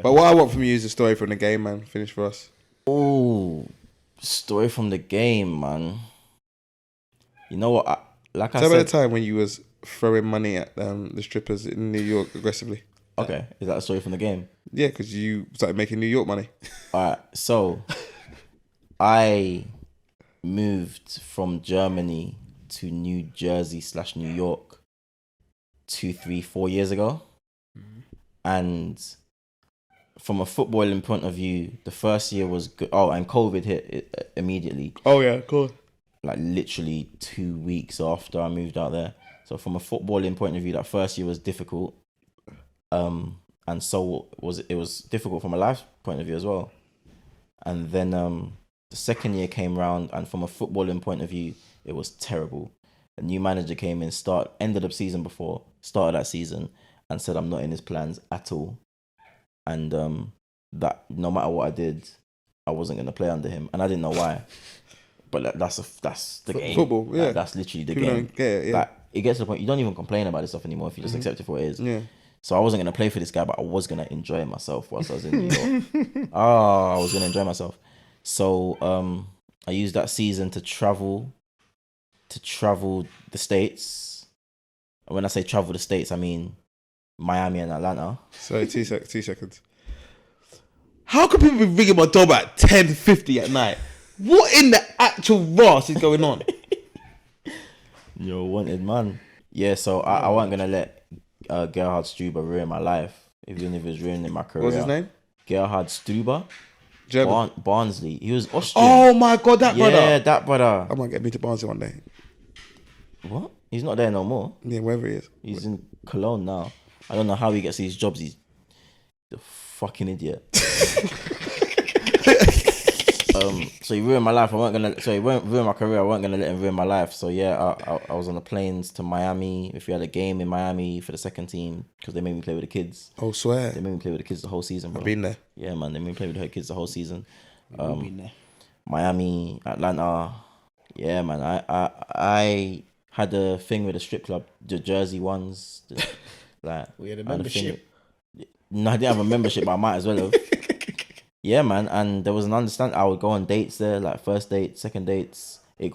But what I want from you is a story from the game, man. Finish for us. Oh, story from the game, man. You know what? Like I Tell me the said. time when you was throwing money at the strippers in New York aggressively. Okay, is that a story from the game? Yeah, because you started making New York money. All right, so I moved from Germany to New Jersey / New York 2, 3, 4 years ago. And from a footballing point of view, the first year was good. Oh, and COVID hit immediately. Oh yeah, cool. Like literally 2 weeks after I moved out there. So from a footballing point of view, that first year was difficult. And so it was difficult from a life point of view as well. And then the second year came round, and from a footballing point of view, it was terrible. A new manager came in, ended the season before, started that season, and said I'm not in his plans at all. And that no matter what I did, I wasn't gonna play under him, and I didn't know why. But that's the game. Football, yeah. Like, that's literally the People game. don't get it, yeah. Like, it gets to the point you don't even complain about this stuff anymore if you just accept it for what it is. Yeah. So I wasn't gonna play for this guy, but I was gonna enjoy myself whilst I was in New York. I was gonna enjoy myself. So I used that season to travel the States. And when I say travel the States, I mean Miami and Atlanta. So 2 seconds. How can people be ringing my doorbell at 10:50 at night? What in the actual Ross is going on? You're a wanted man. Yeah, so I wasn't gonna let Gerhard Struber ruin my life, even if it was ruining my career. What's his name? Gerhard Struber. German. Barnsley. He was Austrian. Oh my god, that brother. Yeah, that brother. I might get me to Barnsley one day. What? He's not there no more. Yeah, wherever he is. He's in Cologne now. I don't know how he gets these jobs. He's the fucking idiot. So he ruined my life. He won't ruin my career. I wasn't gonna let him ruin my life. So yeah, I was on the planes to Miami. If we had a game in Miami for the second team, because they made me play with the kids. Oh, swear. They made me play with the kids the whole season, bro. I've been there. Yeah, man. They made me play with the kids the whole season. I've been there. Miami, Atlanta. Yeah, man. I had a thing with the strip club, the Jersey ones. We had a membership. No, I didn't have a membership, but I might as well have. Yeah, man, and there was an understanding. I would go on dates there, like first dates, second dates. It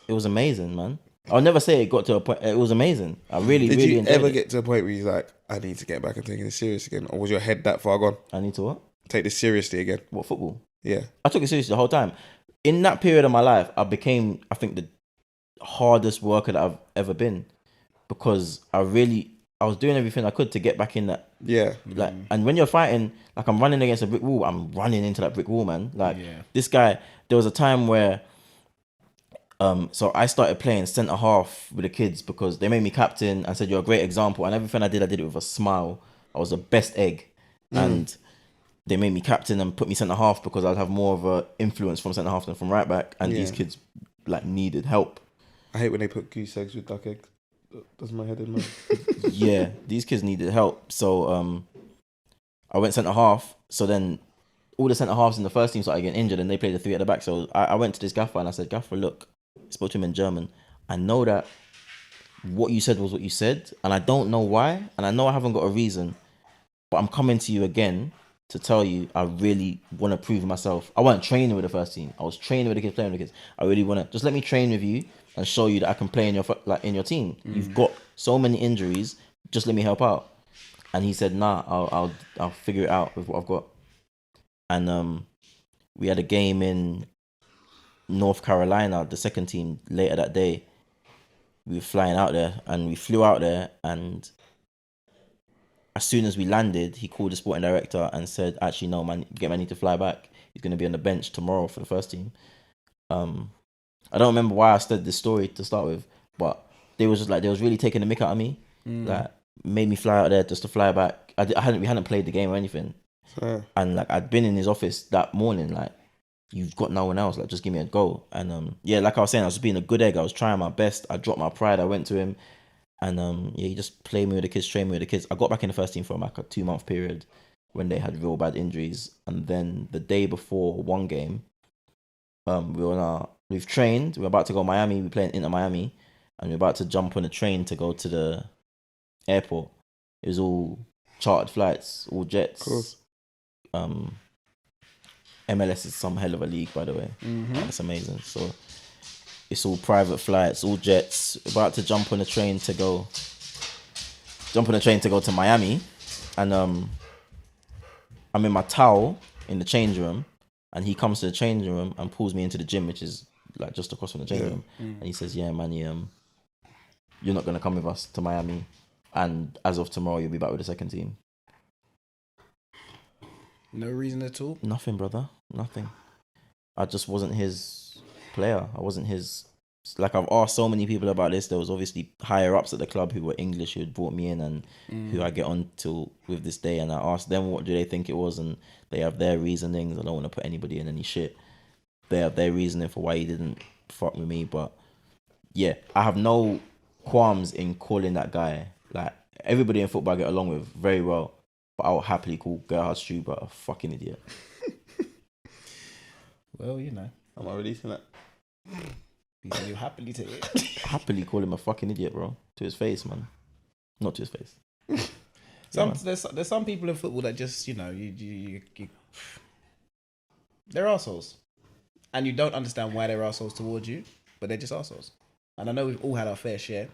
was amazing, man. I'll never say it got to a point. It was amazing. I really Did really you enjoyed ever it. get to a point where you're like, I need to get back and taking this serious again? Or was your head that far gone? I need to what? Take this seriously again? What, football? Yeah. I took it seriously the whole time. In that period of my life, I became, I think, the hardest worker that I've ever been, because I was doing everything I could to get back in that. Yeah. Like, and when you're fighting, like I'm running against a brick wall, I'm running into that brick wall, man. Like this guy, there was a time where, so I started playing centre half with the kids because they made me captain and said you're a great example, and everything I did it with a smile. I was the best egg, and they made me captain and put me centre half because I'd have more of a influence from centre half than from right back, and these kids like needed help. I hate when they put goose eggs with duck eggs. Does my head in, man. Yeah, these kids needed help. So I went centre half. So then all the centre halves in the first team started getting injured, and they played the three at the back. So I went to this gaffer and I said, Gaffer, look, I spoke to him in German. I know that what you said was what you said, and I don't know why, and I know I haven't got a reason, but I'm coming to you again to tell you I really want to prove myself. I wasn't training with the first team. I was training with the kids, playing with the kids. I really want to just let me train with you and show you that I can play in your team. You've got so many injuries. Just let me help out. And he said, nah, I'll figure it out with what I've got. And we had a game in North Carolina, the second team, later that day. We were flying out there, and we flew out there, and as soon as we landed, he called the sporting director and said, actually, no, man, I need to fly back. He's going to be on the bench tomorrow for the first team. I don't remember why I said this story to start with, but they was really taking the mick out of me. Like, made me fly out there just to fly back. We hadn't played the game or anything. And like, I'd been in his office that morning, like, you've got no one else, like, just give me a go. And like I was saying, I was being a good egg. I was trying my best. I dropped my pride. I went to him, and he just played me with the kids, trained me with the kids. I got back in the first team for like a 2-month period when they had real bad injuries. And then the day before one game, we've trained. We're about to go to Miami. We're playing Inter Miami, and we're about to jump on a train to go to the airport. It was all chartered flights, all jets. Cool. MLS is some hell of a league, by the way. That's amazing. So it's all private flights, all jets. About to jump on a train to go to Miami, and I'm in my towel in the change room, and he comes to the change room and pulls me into the gym, which is like just across from the change room, and he says, "Yeah, man, you're not gonna come with us to Miami, and as of tomorrow, you'll be back with the second team." No reason at all. Nothing, brother. Nothing. I just wasn't his player. I wasn't his. Like, I've asked so many people about this. There was obviously higher ups at the club who were English who had brought me in and who I get on to with this day. And I asked them what do they think it was, and they have their reasonings. I don't want to put anybody in any shit. They have their reasoning for why he didn't fuck with me. But yeah, I have no qualms in calling that guy. Like, everybody in football I get along with very well. But I will happily call Gerhard Struber a fucking idiot. Well, you know. Am I releasing that? You happily take it. Happily call him a fucking idiot, bro. To his face, man. Not to his face. There's some people in football that just, you know, you they're arseholes. And you don't understand why they're arseholes towards you, but they're just arseholes. And I know we've all had our fair share.